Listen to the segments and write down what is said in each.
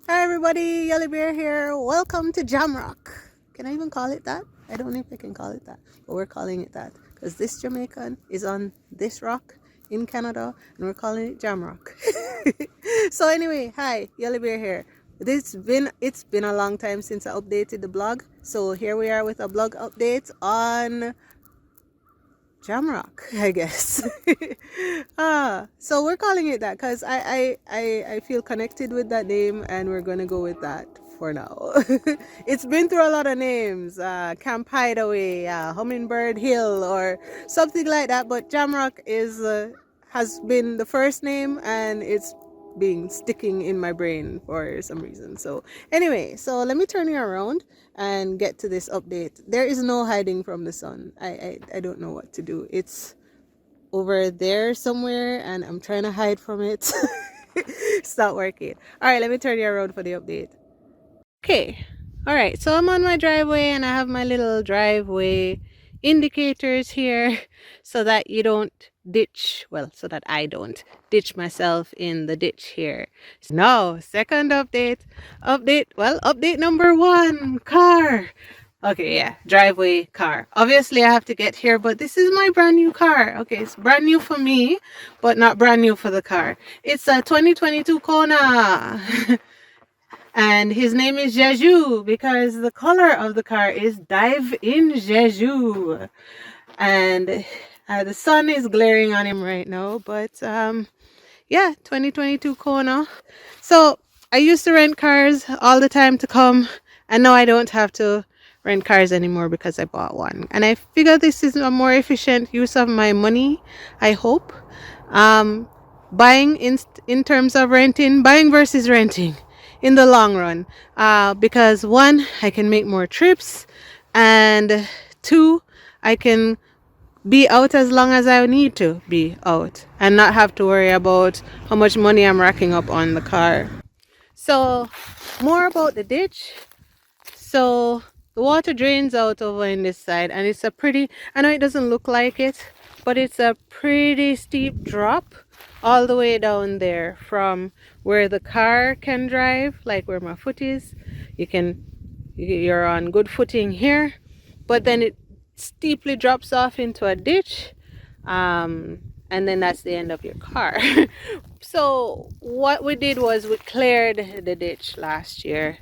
Hi everybody, Yellow Bear here. Welcome to Jamrock. Can I even call it that? I don't know if I can call it that, but we're calling it that because this Jamaican is on this rock in Canada and we're calling it Jamrock. So anyway, hi, Yellow Bear here. It's been a long time since I updated the blog. So here we are with a blog update on Jamrock, I guess. So we're calling it that because I feel connected with that name, and we're gonna go with that for now. It's been through a lot of names, Camp Hideaway, Hummingbird Hill, or something like that. But Jamrock is has been the first name, and it's being sticking in my brain for some reason. So anyway, so let me turn you around and get to this update. There is no hiding from the sun. I don't know what to do. It's over there somewhere and I'm trying to hide from it. It's not working. All right, let me turn you around for the update. Okay. All right. So I'm on my driveway and I have my little driveway indicators here so that you don't ditch, well, so that I don't ditch myself in the ditch here. Now, second update. Update number 1, car. Okay, yeah, driveway car. Obviously, I have to get here, but this is my brand new car. Okay, it's brand new for me, but not brand new for the car. It's a 2022 Kona. And his name is Jeju because the color of the car is Dive in Jeju. And the sun is glaring on him right now, but yeah, 2022 Kona. So I used to rent cars all the time to come, and now I don't have to rent cars anymore because I bought one. And I figure this is a more efficient use of my money, I hope. Um, buying in terms of renting, buying versus renting in the long run. Because one, I can make more trips, and two, I can be out as long as I need to be out and not have to worry about how much money I'm racking up on the car. So, more about the ditch. So, the water drains out over in this side, and it's a pretty, I know it doesn't look like it, but it's a pretty steep drop all the way down there from where the car can drive, like where my foot is. You're on good footing here, but then it steeply drops off into a ditch, and then that's the end of your car. So what we did was we cleared the ditch last year.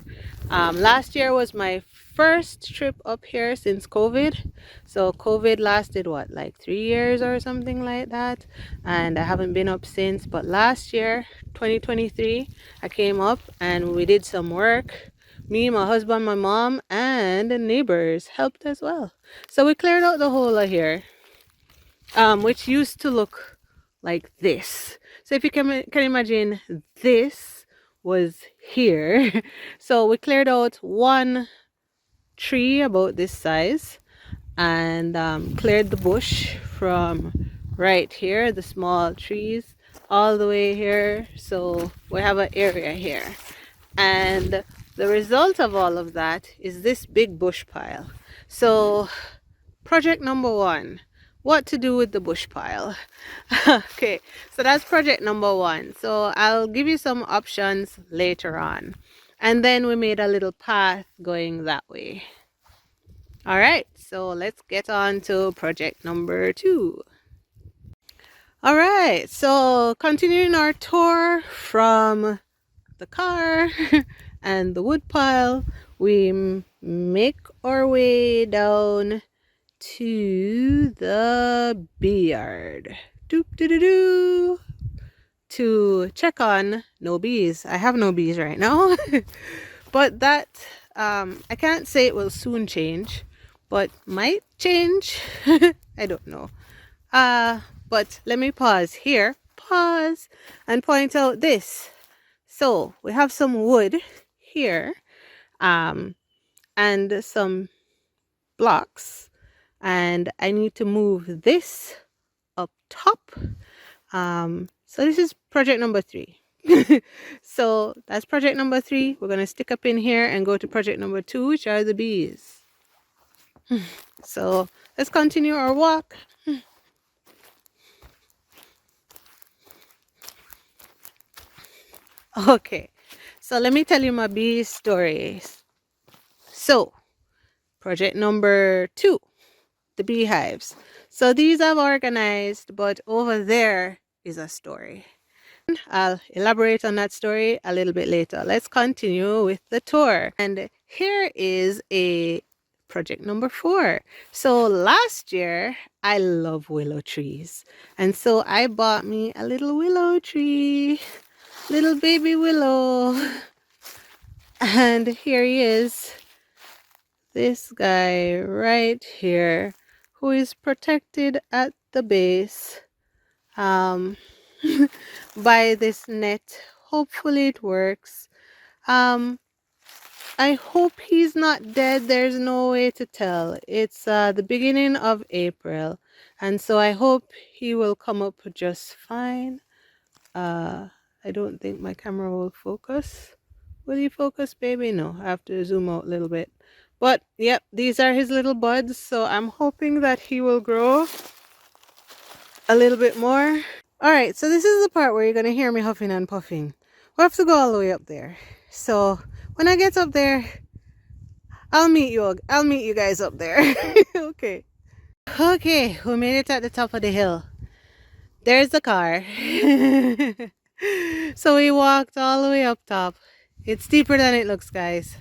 Last year was my first trip up here since COVID. So COVID lasted what, like 3 years or something like that, and I haven't been up since. But last year, 2023, I came up and we did some work. Me, my husband, my mom, and the neighbors helped as well. So we cleared out the whole of here, which used to look like this. So if you can imagine, this was here. So we cleared out one tree about this size and cleared the bush from right here, the small trees, all the way here. So we have an area here. And the result of all of that is this big bush pile. So project number 1, what to do with the bush pile. Okay, so that's project number 1. So I'll give you some options later on. And then we made a little path going that way. All right, so let's get on to project number 2. All right, so continuing our tour from the car and the wood pile, we make our way down to the bee yard. Doop doo doo doo. To check on no bees. I have no bees right now, but that I can't say it will soon change, but might change. I don't know. But let me pause here. Pause and point out this. So we have some wood here, and some blocks, and I need to move this up top. So this is project number 3. So that's project number 3. We're gonna stick up in here and go to project number 2, which are the bees. So let's continue our walk. Okay, So let me tell you my bee stories. So project number 2, the beehives. So these I've organized, but over there is a story. I'll elaborate on that story a little bit later. Let's continue with the tour. And here is a project number 4. So last year, I love willow trees. And so I bought me a little willow tree, little baby willow. And here he is, this guy right here, who is protected at the base by this net. Hopefully it works. I hope he's not dead. There's no way to tell. It's the beginning of April, and so I hope he will come up just fine. I don't think my camera will focus. Will you focus, baby? No, I have to zoom out a little bit. But yep, these are his little buds, so I'm hoping that he will grow a little bit more. All right, so this is the part where you're going to hear me huffing and puffing. We'll have to go all the way up there. So when I get up there, I'll meet you guys up there. Okay. Okay, we made it at the top of the hill. There's the car. So we walked all the way up top. It's steeper than it looks, guys.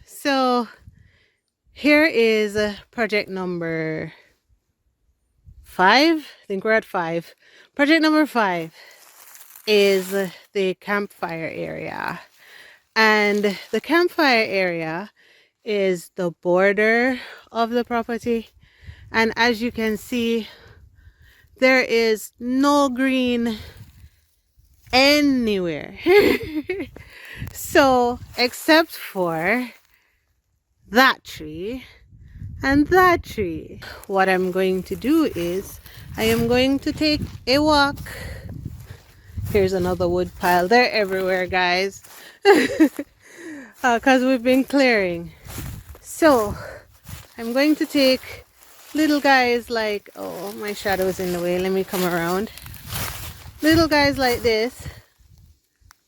So here is project number 5. I think we're at 5. Project number 5 is the campfire area. And the campfire area is the border of the property. And as you can see, there is no green anywhere. So, except for that tree and that tree. What I'm going to do is I am going to take a walk. Here's another wood pile. They're everywhere, guys. Because we've been clearing. So I'm going to take little guys like, oh, my shadow is in the way. Let me come around. Little guys like this.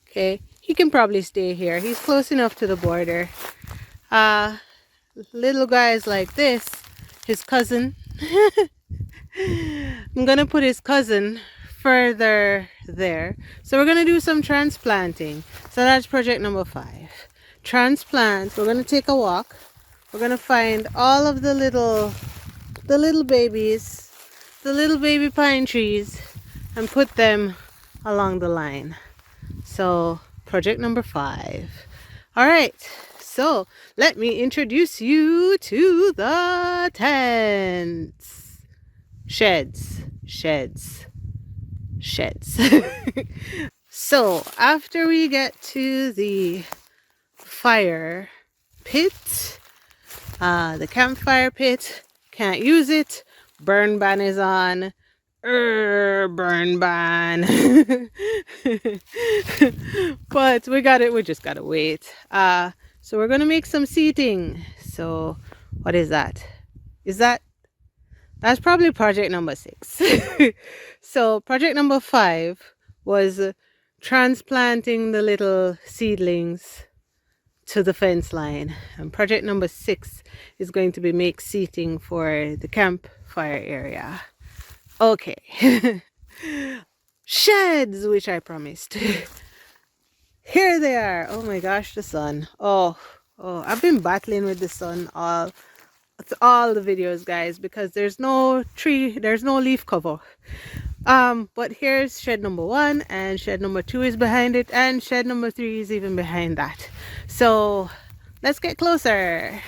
Okay, he can probably stay here. He's close enough to the border. Little guys like this, his cousin. I'm gonna put his cousin further there. So we're gonna do some transplanting. So that's project number 5. Transplant. We're gonna take a walk. We're gonna find all of the little babies, the little baby pine trees, and put them along the line. So project number 5. All right, so let me introduce you to the tents. Sheds. So after we get to the fire pit, the campfire pit, can't use it, burn ban is on. Burn ban. But we just gotta wait. So we're gonna make some seating. So what is that? That's probably project number 6. So project number 5 was transplanting the little seedlings to the fence line, and project number 6 is going to be make seating for the campfire area. Okay. Sheds, which I promised. Here they are. Oh my gosh, the sun. Oh, I've been battling with the sun all the videos, guys, because there's no tree, there's no leaf cover. But here's shed number 1, and shed number 2 is behind it, and shed number 3 is even behind that. So let's get closer.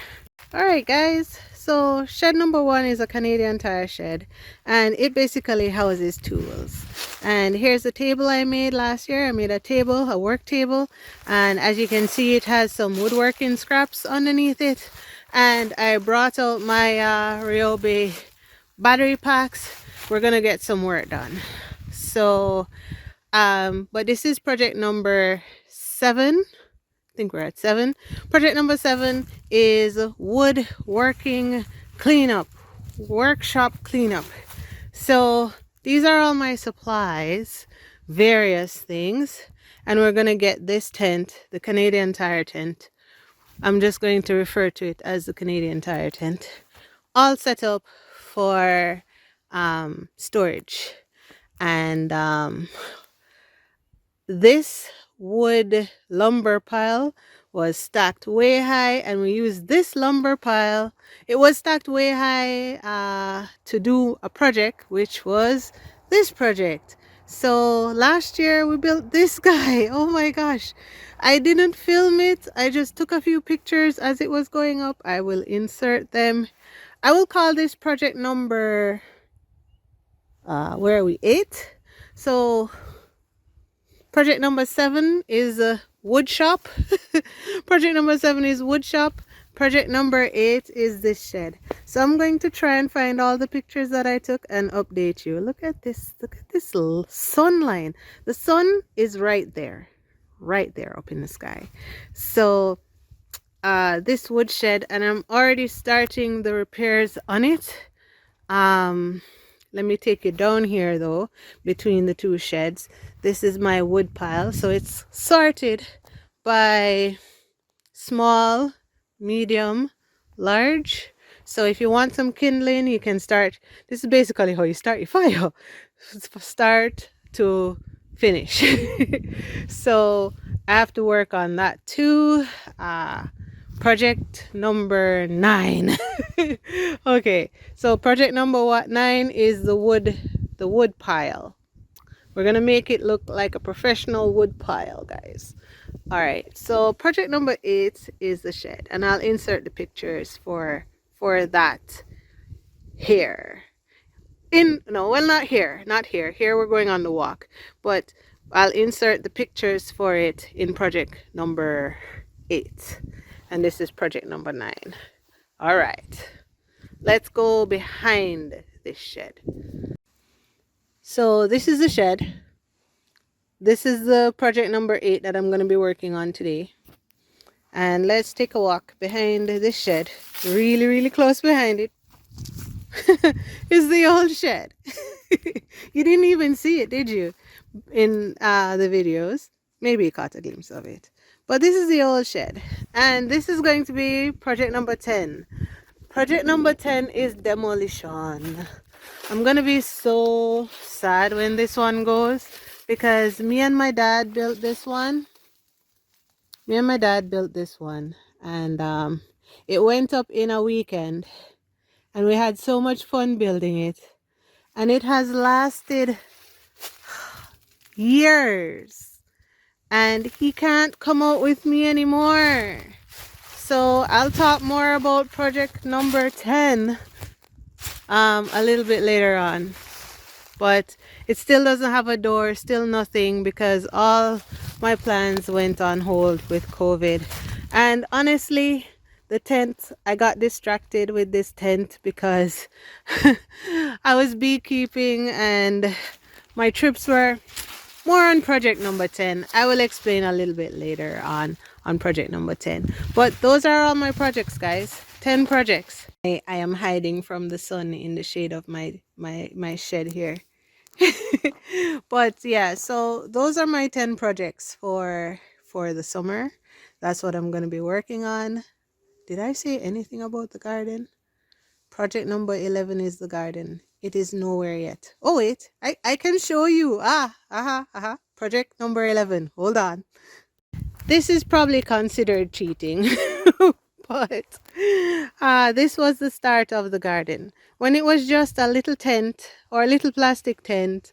All right, guys. So shed number 1 is a Canadian Tire shed, and it basically houses tools. And here's the table I made last year. I made a work table, and as you can see, it has some woodworking scraps underneath it. And I brought out my Ryobi battery packs. We're gonna get some work done. So but this is project number 7. I think we're at 7. Project number 7 is woodworking cleanup, workshop cleanup. So these are all my supplies, various things. and we're going to get this tent, the Canadian Tire tent. I'm just going to refer to it as the Canadian Tire tent, all set up for storage. And this wood lumber pile was stacked way high, and we used this lumber pile. It was stacked way high to do a project, which was this project. So last year we built this guy. Oh my gosh, I didn't film it. I just took a few pictures as it was going up. I will insert them. I will call this project number where are we, 8. So project number 7 is a wood shop. Project number 7 is wood shop. Project number 8 is this shed. So I'm going to try and find all the pictures that I took and update you. Look at this little sun line. The sun is right there up in the sky. So this wood shed, and I'm already starting the repairs on it. Let me take you down here though, between the two sheds. This is my wood pile. So it's sorted by small, medium, large. So if you want some kindling, you can start. This is basically how you start your fire. Start to finish. So I have to work on that too. Project number 9. Okay, so project number 9 is the wood pile. We're gonna make it look like a professional wood pile, guys. All right, so project number 8 is the shed, and I'll insert the pictures for that here. Not here. Here we're going on the walk, but I'll insert the pictures for it in project number 8. And this is project number 9. All right, let's go behind this shed. So this is the shed. This is the project number 8 that I'm going to be working on today. And let's take a walk behind this shed. Really, really close behind it is the old shed. You didn't even see it, did you? In the videos. Maybe you caught a glimpse of it. But this is the old shed, and this is going to be project number 10. Project number 10 is demolition. I'm gonna be so sad when this one goes, because me and my dad built this one. And it went up in a weekend, and we had so much fun building it, and it has lasted years. And he can't come out with me anymore. So I'll talk more about project number 10 a little bit later on. But it still doesn't have a door, still nothing, because all my plans went on hold with COVID. And honestly, the tent, I got distracted with this tent because I was beekeeping, and my trips were more on project number 10. I will explain a little bit later on project number 10. But those are all my projects, guys. 10 projects. I am hiding from the sun in the shade of my shed here. But yeah, so those are my 10 projects for the summer. That's what I'm going to be working on. Did I say anything about the garden? Project number 11 is the garden. It is nowhere yet. Oh wait, I can show you. Project number 11. Hold on. This is probably considered cheating. But this was the start of the garden. When it was just a little tent, or a little plastic tent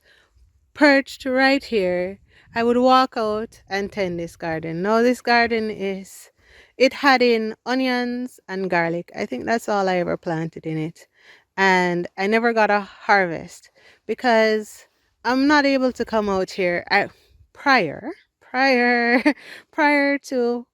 perched right here, I would walk out and tend this garden. Now this garden it had in onions and garlic. I think that's all I ever planted in it. And I never got a harvest because I'm not able to come out here prior to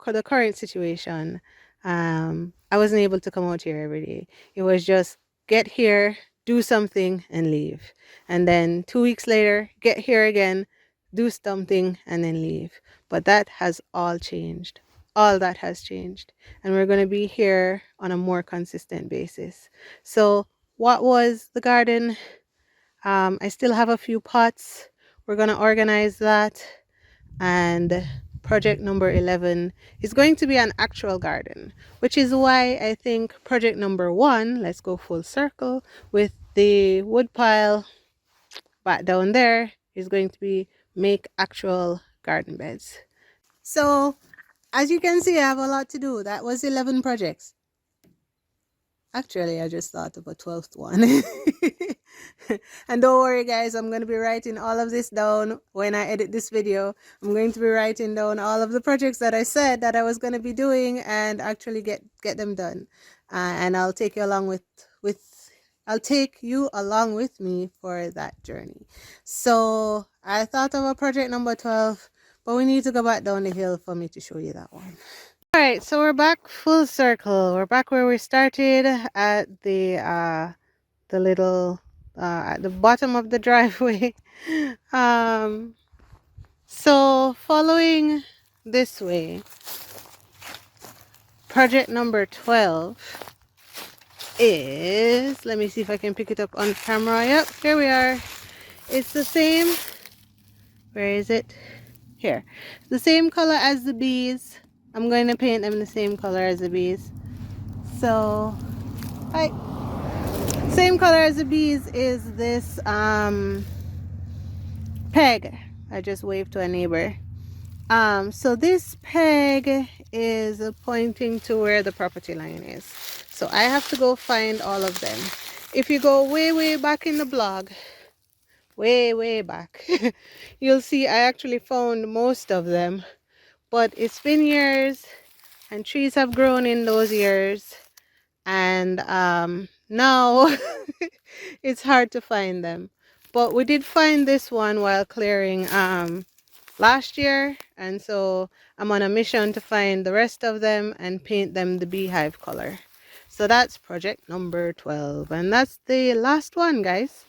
the current situation. I wasn't able to come out here every day. It was just get here, do something, and leave. And then 2 weeks later, get here again, do something, and then leave. But that has all changed. All that has changed. And we're going to be here on a more consistent basis. So what was the garden? I still have a few pots. We're going to organize that. and project number 11 is going to be an actual garden, which is why I think project number 1, let's go full circle, with the wood pile back down there, is going to be make actual garden beds. So as you can see, I have a lot to do. That was 11 projects. Actually, I just thought of a 12th one. And don't worry, guys, I'm going to be writing all of this down when I edit this video. I'm going to be writing down all of the projects that I said that I was going to be doing and actually get them done. And I'll take you along I'll take you along with me for that journey. So I thought of a project number 12, but we need to go back down the hill for me to show you that one. All right, so we're back full circle. We're back where we started at the little at the bottom of the driveway. So following this way, project number 12 is, let me see if I can pick it up on camera. Yep, here we are. It's the same. Where is it? Here. The same color as the bees. I'm going to paint them the same color as the bees. So, hi. Same color as the bees is this peg. I just waved to a neighbor. So this peg is pointing to where the property line is. So I have to go find all of them. If you go way back in the blog, way back, you'll see I actually found most of them. But it's been years and trees have grown in those years. And now it's hard to find them, but we did find this one while clearing last year, and so I'm on a mission to find the rest of them and paint them the beehive color. So that's project number 12, and that's the last one, guys.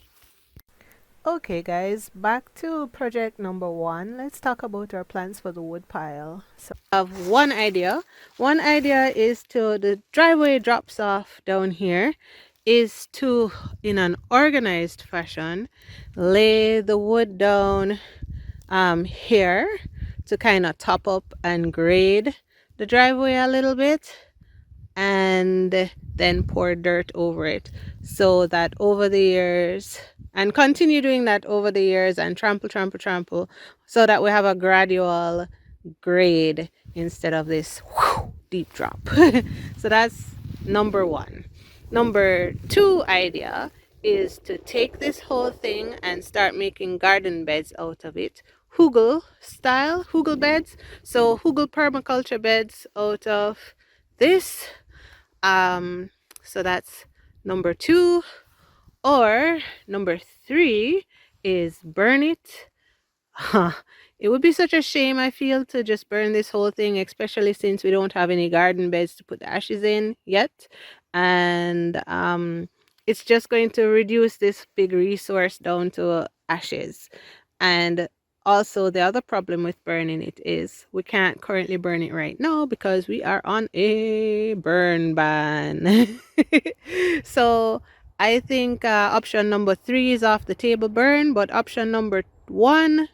Okay guys, back to project number 1. Let's talk about our plans for the wood pile. So I have one idea. One idea is to, the driveway drops off down here, is to, in an organized fashion, lay the wood down here to kind of top up and grade the driveway a little bit, and then pour dirt over it, so that over the years, and continue doing that over the years, and trample, so that we have a gradual grade instead of this deep drop. So that's number 1. Number 2 idea is to take this whole thing and start making garden beds out of it. Hugel style, Hugel beds. So Hugel permaculture beds out of this. So that's number 2. Or number 3 is burn it. It would be such a shame, I feel, to just burn this whole thing, especially since we don't have any garden beds to put the ashes in yet. And it's just going to reduce this big resource down to ashes. And also, the other problem with burning it is we can't currently burn it right now because we are on a burn ban. So I think option number 3 is off the table, burn, but option number 1,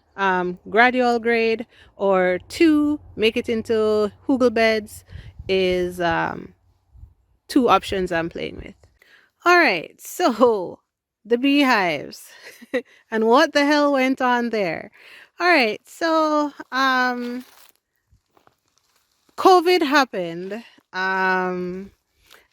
gradual grade, or 2, make it into Hugel beds, is 2 options I'm playing with. All right, so the beehives and what the hell went on there. All right, so COVID happened. I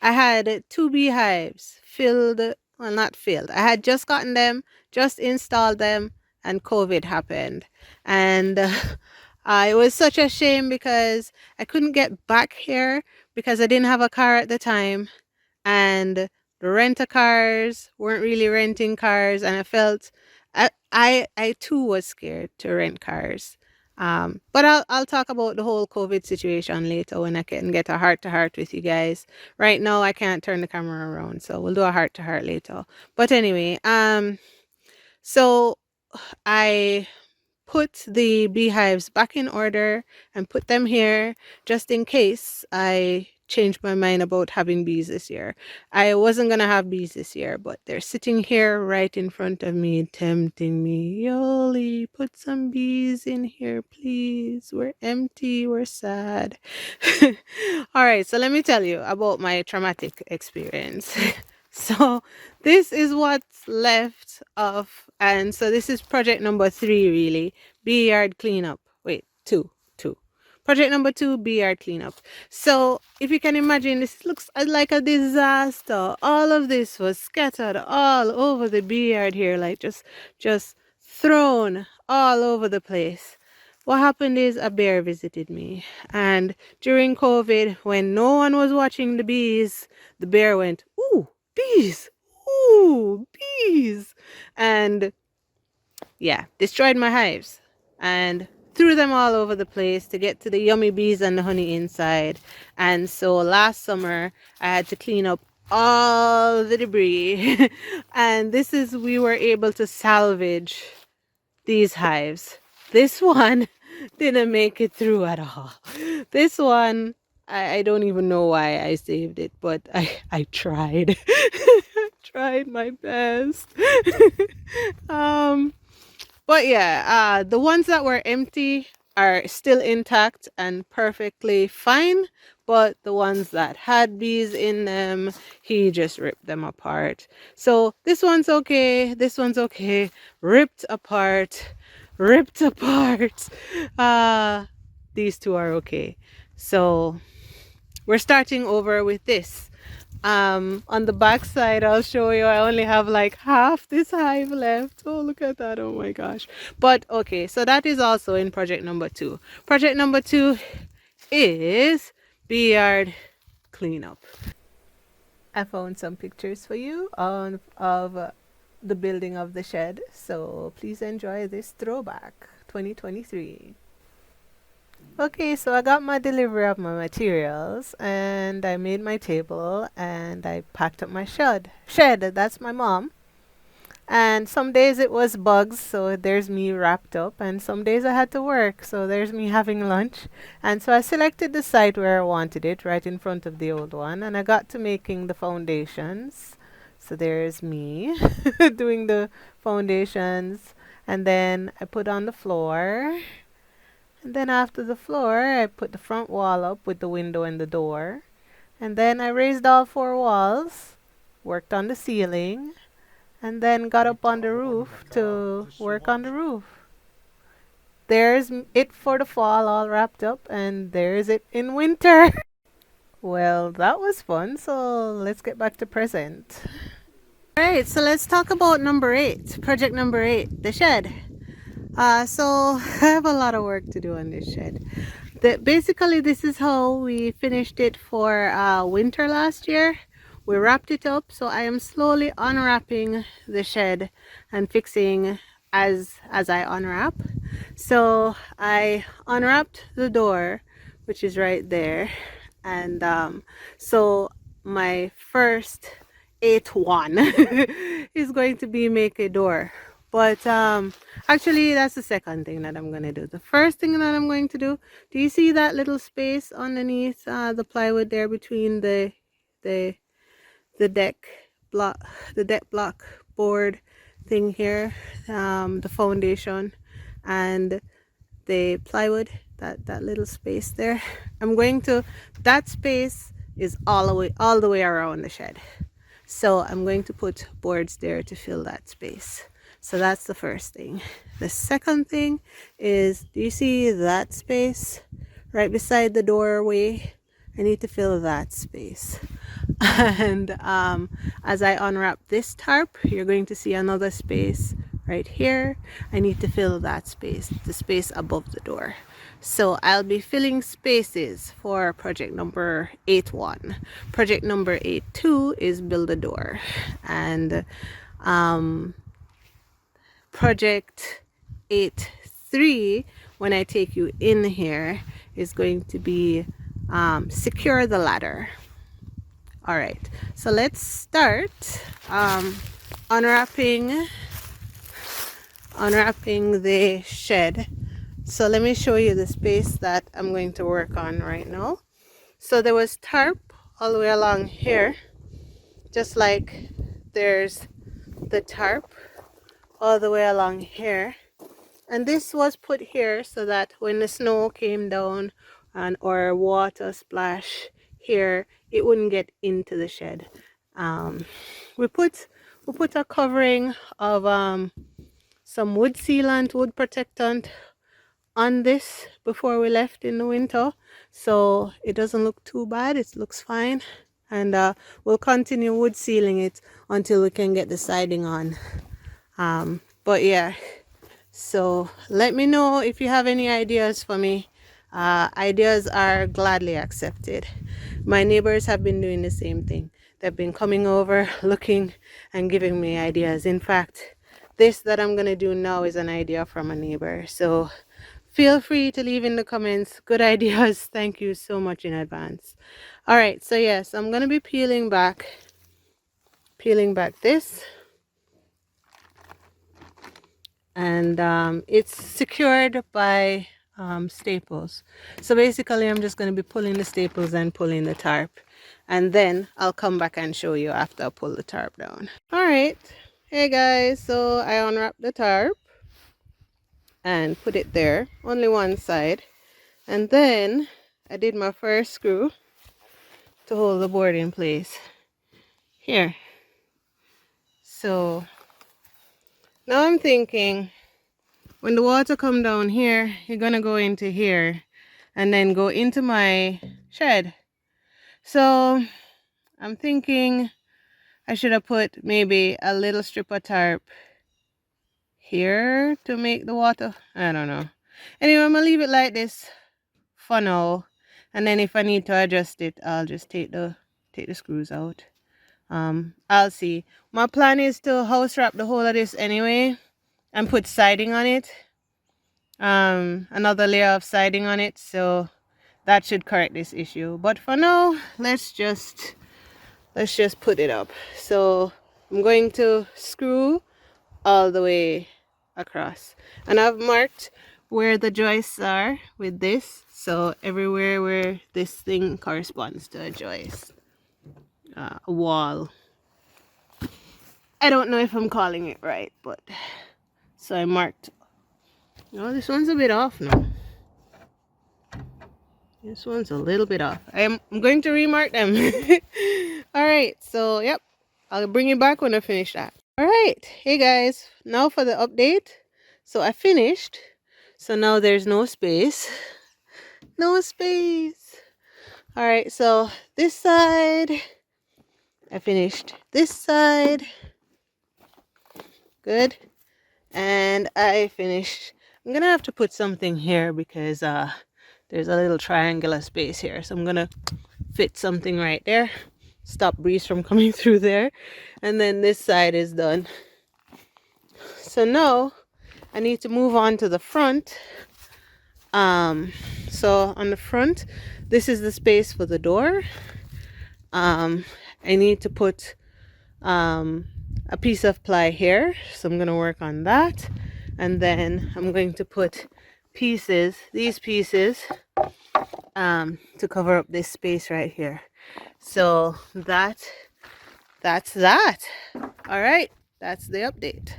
had 2 beehives filled, well, not filled. I had just gotten them, just installed them, and COVID happened. And it was such a shame because I couldn't get back here because I didn't have a car at the time. And the rent-a-cars weren't really renting cars. And I felt, I too was scared to rent cars. But I'll talk about the whole COVID situation later when I can get a heart-to-heart with you guys. Right now I can't turn the camera around, so we'll do a heart-to-heart later. But anyway, so I put the beehives back in order and put them here just in case I changed my mind about having bees this year. I wasn't gonna have bees this year, but they're sitting here right in front of me, tempting me. Yoli, put some bees in here, please. We're empty, we're sad. All right, so let me tell you about my traumatic experience. So this is what's left of, and so this is project number 3, really. Bee yard cleanup. Wait, two. Project number 2, bee yard cleanup. So if you can imagine, this looks like a disaster. All of this was scattered all over the bee yard here, like just thrown all over the place. What happened is a bear visited me, and during COVID, when no one was watching the bees, the bear went, "Ooh, bees! Ooh, bees!" And yeah, destroyed my hives and threw them all over the place to get to the yummy bees and the honey inside. And so last summer, I had to clean up all the debris. And we were able to salvage these hives. This one didn't make it through at all. This one, I don't even know why I saved it, but I tried. I tried my best. But yeah, the ones that were empty are still intact and perfectly fine. But the ones that had bees in them, he just ripped them apart. So this one's okay. This one's okay. Ripped apart. Ripped apart. These two are okay. So we're starting over with this. On the back side, I'll show you, I only have like half this hive left. Oh, look at that. Oh my gosh. But okay, so that is also in project number 2. Project number 2 is bee yard cleanup. I found some pictures for you of the building of the shed, so please enjoy this throwback 2023. Okay, so I got my delivery of my materials and I made my table and I packed up my shed. That's my mom. And some days it was bugs, so there's me wrapped up, and some days I had to work, so there's me having lunch. And so I selected the site where I wanted it, right in front of the old one, and I got to making the foundations. So there's me doing the foundations, and then I put on the floor. And then after the floor, I put the front wall up with the window and the door. And then I raised all 4 walls, worked on the ceiling, and then got up on the roof to work on the roof. There's it for the fall all wrapped up, and there's it in winter. Well, that was fun, so let's get back to present. Alright, so let's talk about number 8, project number 8, the shed. So I have a lot of work to do on this shed. Basically, this is how we finished it for winter last year. We wrapped it up, so I am slowly unwrapping the shed and fixing as I unwrap. So I unwrapped the door, which is right there, and so my first 8-1 is going to be make a door. But actually, that's the second thing that I'm going to do. The first thing that I'm going to do, do you see that little space underneath the plywood there between the deck block board thing here, the foundation and the plywood, that little space there? That space is all the way around the shed. So I'm going to put boards there to fill that space. So that's the first thing. The second thing is, do you see that space right beside the doorway? I need to fill that space. And as I unwrap this tarp, you're going to see another space right here. I need to fill that space, the space above the door. So I'll be filling spaces for project number 8-1. Project number 8-2 is build a door. And project 8-3, when I take you in here, is going to be secure the ladder. All right, so let's start unwrapping the shed. So let me show you the space that I'm going to work on right now. So there was tarp all the way along here, just like there's the tarp all the way along here. And this was put here so that when the snow came down and or water splash here, it wouldn't get into the shed. We put a covering of some wood sealant, wood protectant on this before we left in the winter, so it doesn't look too bad. It looks fine, and we'll continue wood sealing it until we can get the siding on. But yeah, so let me know if you have any ideas for me. Ideas are gladly accepted. My neighbors have been doing the same thing. They've been coming over, looking and giving me ideas. In fact, this that I'm gonna do now is an idea from a neighbor. So feel free to leave in the comments good ideas. Thank you so much in advance. All right, so yes, I'm gonna be peeling back this, and it's secured by staples. So basically I'm just going to be pulling the staples and pulling the tarp, and then I'll come back and show you after I pull the tarp down. All right, hey guys, so I unwrapped the tarp and put it there, only one side, and then I did my first screw to hold the board in place here. So now I'm thinking, when the water come down here, you're gonna go into here and then go into my shed. So I'm thinking I should have put maybe a little strip of tarp here to make the water. I don't know. Anyway, I'm gonna leave it like this for now, and then if I need to adjust it, I'll just take the screws out. I'll see. My plan is to house wrap the whole of this anyway and put siding on it. Another layer of siding on it, so that should correct this issue. But for now, let's just put it up. So I'm going to screw all the way across, and I've marked where the joists are with this, so everywhere where this thing corresponds to a joist, a wall. I don't know if I'm calling it right, but so I marked. No, this one's a bit off now. This one's a little bit off. I'm going to remark them. All right, so yep, I'll bring you back when I finish that. All right, hey guys, now for the update. So I finished, so now there's no space. No space. All right, so this side, I finished this side. Good. And I finished. I'm gonna have to put something here because there's a little triangular space here, so I'm gonna fit something right there, stop breeze from coming through there. And then this side is done. So now I need to move on to the front. So on the front, this is the space for the door. I need to put a piece of ply here, so I'm gonna work on that, and then I'm going to put these pieces to cover up this space right here. So that's that. All right, that's the update.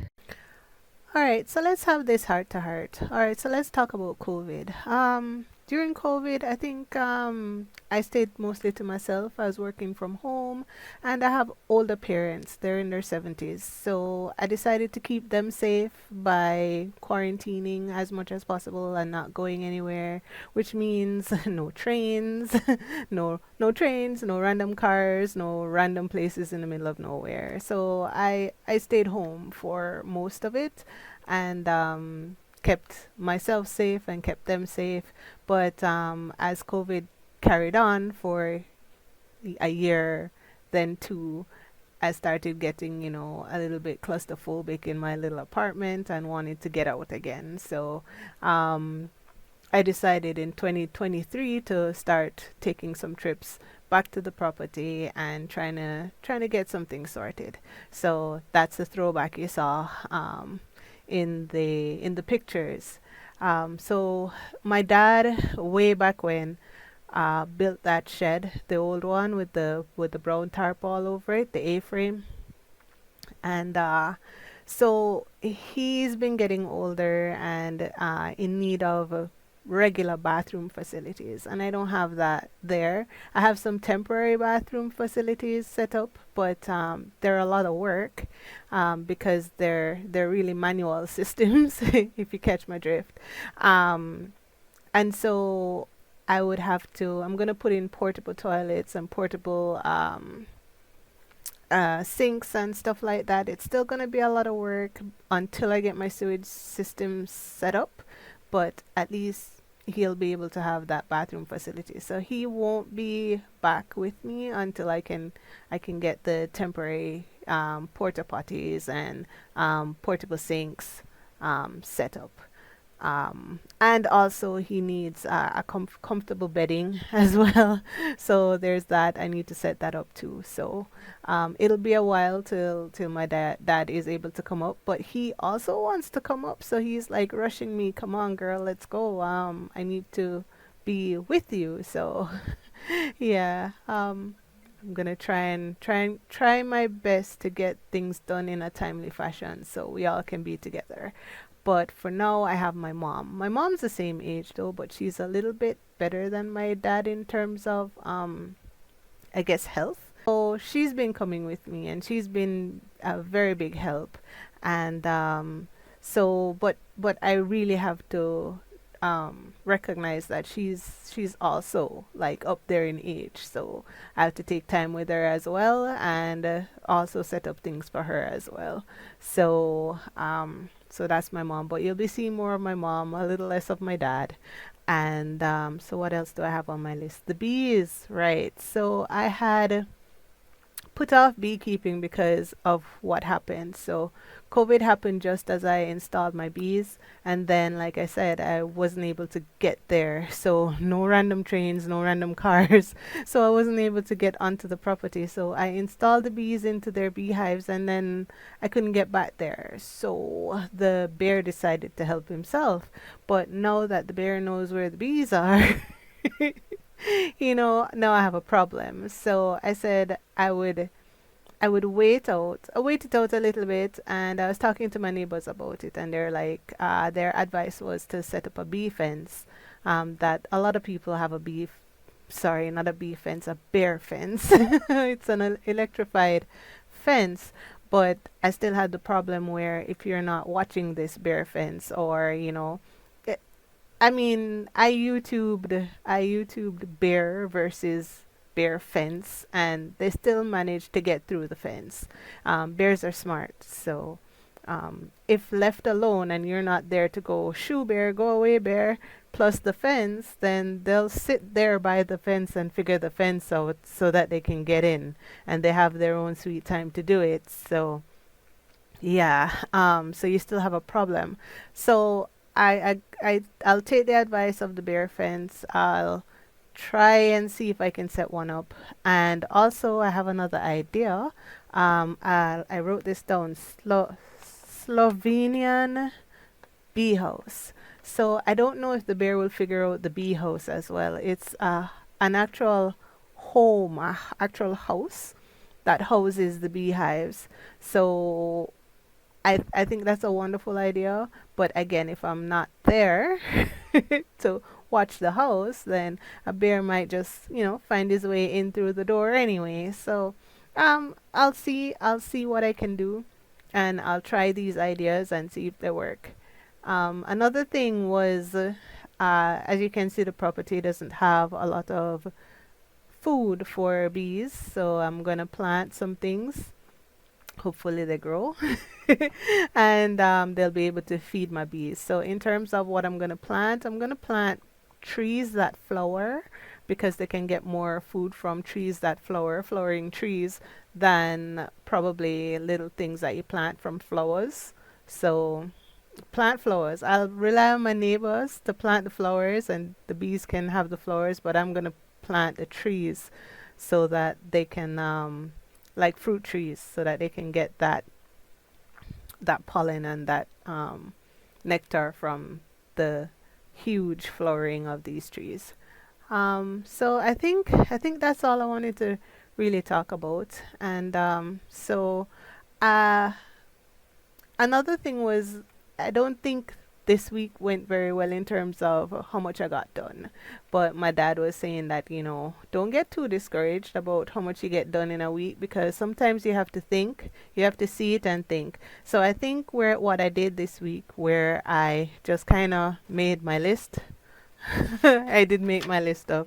All right, so let's have this heart to heart. All right, so let's talk about COVID. During COVID, I think I stayed mostly to myself. I was working from home, and I have older parents. They're in their 70s. So I decided to keep them safe by quarantining as much as possible and not going anywhere, which means no trains, no trains, no random cars, no random places in the middle of nowhere. So I stayed home for most of it, and kept myself safe and kept them safe. But as COVID carried on for a year, then two, I started getting, a little bit claustrophobic in my little apartment and wanted to get out again. So I decided in 2023 to start taking some trips back to the property and trying to get something sorted. So that's the throwback you saw in the pictures. So my dad, way back when, built that shed, the old one with the brown tarp all over it, the A-frame, and so he's been getting older and in need of regular bathroom facilities, and I don't have that there. I have some temporary bathroom facilities set up, but they're a lot of work because they're really manual systems, if you catch my drift. Um, and so I would have to. I'm gonna put in portable toilets and portable sinks and stuff like that. It's still going to be a lot of work until I get my sewage system set up, but at least he'll be able to have that bathroom facility. So he won't be back with me until I can get the temporary porta potties and portable sinks set up. And also he needs a comfortable bedding as well. So there's that. I need to set that up too. So it'll be a while till my dad is able to come up, but he also wants to come up. So he's like rushing me. Come on, girl, let's go. I need to be with you. So yeah. I'm gonna try my best to get things done in a timely fashion so we all can be together. But for now, I have my mom. My mom's the same age though, but she's a little bit better than my dad in terms of, I guess, health. So she's been coming with me, and she's been a very big help. And but I really have to recognize that she's also like up there in age. So I have to take time with her as well, and also set up things for her as well. So that's my mom. But you'll be seeing more of my mom, a little less of my dad. And so what else do I have on my list? The bees, right? So I had put off beekeeping because of what happened. So COVID happened just as I installed my bees, and then like I said, I wasn't able to get there. So no random trains, no random cars. So I wasn't able to get onto the property. So I installed the bees into their beehives, and then I couldn't get back there. So the bear decided to help himself. But now that the bear knows where the bees are, now I have a problem. So I said I would wait it out a little bit, and I was talking to my neighbors about it, and they're like, their advice was to set up a bee fence. That a lot of people have a sorry, not a bee fence, a bear fence. It's an electrified fence, but I still had the problem where if you're not watching this bear fence, or I mean, I YouTubed bear versus bear fence, and they still managed to get through the fence. Bears are smart, so if left alone and you're not there to go, shoo bear, go away bear, plus the fence, then they'll sit there by the fence and figure the fence out so that they can get in, and they have their own sweet time to do it. So yeah, so you still have a problem. So I'll take the advice of the bear fence. I'll try and see if I can set one up. And also, I have another idea. I wrote this down. Slovenian bee house. So I don't know if the bear will figure out the bee house as well. It's an actual home, actual house that houses the beehives. So I think that's a wonderful idea. But again, if I'm not there to watch the house, then a bear might just, find his way in through the door anyway. So I'll see what I can do, and I'll try these ideas and see if they work. Another thing was, as you can see, the property doesn't have a lot of food for bees, so I'm gonna plant some things. Hopefully they grow, and they'll be able to feed my bees. So in terms of what I'm gonna plant trees that flower, because they can get more food from trees that flower, flowering trees, than probably little things that you plant from flowers. So plant flowers. I'll rely on my neighbors to plant the flowers, and the bees can have the flowers, but I'm gonna plant the trees so that they can, like fruit trees, so that they can get that pollen and that nectar from the huge flowering of these trees. So I think that's all I wanted to really talk about. And uh, another thing was, I don't think this week went very well in terms of how much I got done. But my dad was saying that, don't get too discouraged about how much you get done in a week, because sometimes you have to think, you have to see it and think. So I think where what I did this week, where I just kind of made my list. I did make my list of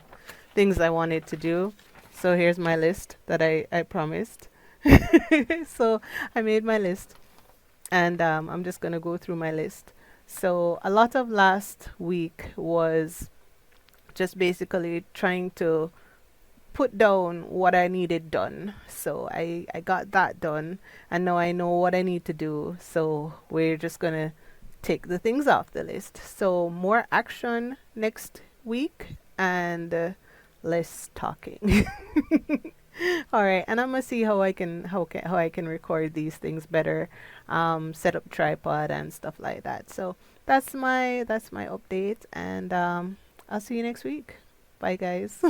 things I wanted to do. So here's my list that I promised. So I made my list, and I'm just going to go through my list. So a lot of last week was just basically trying to put down what I needed done. So I got that done, and now I know what I need to do. So we're just going to take the things off the list. So more action next week, and less talking. All right, and I'm gonna see how I can record these things better, set up tripod and stuff like that. So that's my update, and I'll see you next week. Bye, guys.